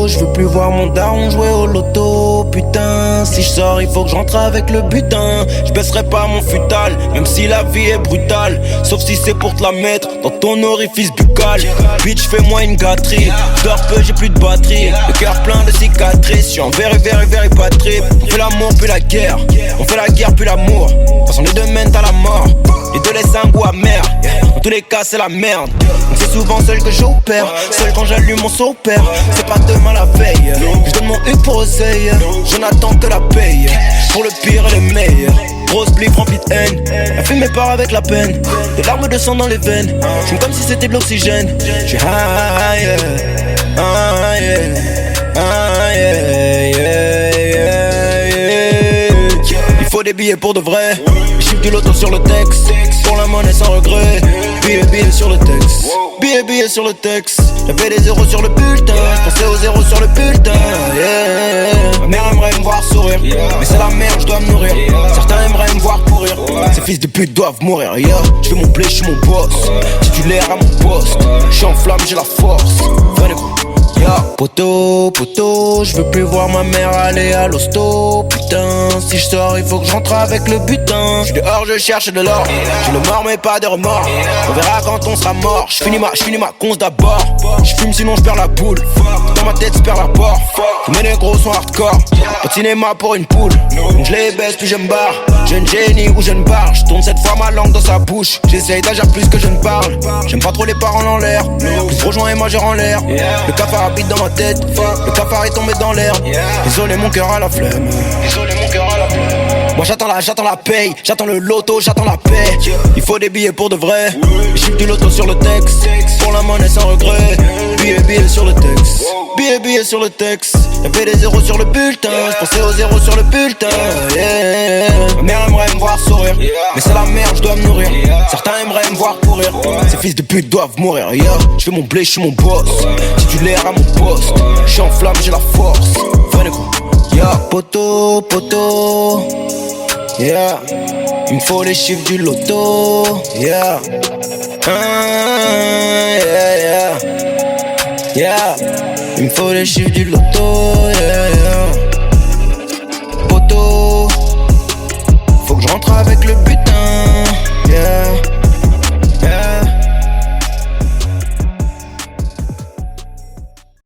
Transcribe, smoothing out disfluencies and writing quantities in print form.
je veux plus voir mon daron jouer au loto. Putain, si je sors, il faut que je rentre avec le butin. Je baisserai pas mon futal, même si la vie est brutale. Sauf si c'est pour te la mettre dans ton orifice buccal. Bitch, fais-moi une gâterie. Je dors peu, j'ai plus de batterie. Le cœur plein de cicatrices. Je suis en very bad trip. On fait l'amour puis la guerre. On fait la guerre puis l'amour. De toute façon les deux mènent à la mort. Les deux laissent un goût amer. Dans tous les cas c'est la merde. Donc c'est souvent seul que j'opère. Seul quand j'allume mon sopère. C'est pas demain la veille. Je donne mon huc pour oseille. Je n'attends que la paye. Pour le pire et le meilleur. Grosse blif remplie de haine. La fumée part avec la peine. Des larmes de sang dans les veines. J'fume comme si c'était de l'oxygène. J'suis high, yeah. Ah, yeah. Ah, yeah, yeah, yeah, yeah. Il faut des billets pour de vrai. Les chiffres du loto sur le texte. Pour la monnaie sans regret. Billets sur le texte. Billets sur le texte. J'avais des zéros sur le bulletin. J'pensais aux zéros sur le bulletin, yeah. Ma mère aimerait me voir sourire, mais c'est la merde, j'dois me nourrir. Certains aimeraient me voir courir. Ces fils de pute doivent mourir, yeah. J'fais mon blé, j'suis mon boss. Titulaire à mon poste. J'suis en flamme, j'ai la force. Venez gros. Poto, je veux plus voir ma mère aller à l'hosto. Putain, si je sors, il faut que je rentre avec le butin. J'suis dehors, je cherche de l'or. J'ai le mort, mais pas de remords. On verra quand on sera mort. J'finis ma conce d'abord. J'fume, sinon j'perds la boule. Dans ma tête, j'perds la porte. Mais les gros sont hardcore. Pas de cinéma pour une poule. Donc j'les baisse, puis je me barre. Jeune génie ou jeune barre. J'tourne cette fois ma langue dans sa bouche. J'essaye d'agir plus que je ne parle. J'aime pas trop les paroles en l'air. Plus rejoins et moi j'ai en l'air. Le cafard habite dans ma tête. Le cafard est tombé dans l'air. Désolé mon cœur à la flemme. Moi j'attends la paye. J'attends le loto, j'attends la paix. Il faut des billets pour de vrai. Les chiffres du loto sur le texte. Pour la monnaie sans regret. Billets sur le texte. Billets sur le texte. Y'avait des zéros sur le bulletin. J'pensais aux zéros sur le bulletin, yeah. Ma mère aimerait me voir sourire, mais c'est la merde, j'dois me nourrir. Certains aimeraient me voir courir. Ces fils de pute doivent mourir, yeah. J'fais mon blé, j'suis mon boss. Titulaire à mon poste. J'suis en flamme, j'ai la force. Venez gros, yeah. Poto, yeah. Il me faut les chiffres du loto, yeah. Yeah. Il me faut les chiffres du loto, yeah. Poto, faut que je rentre avec le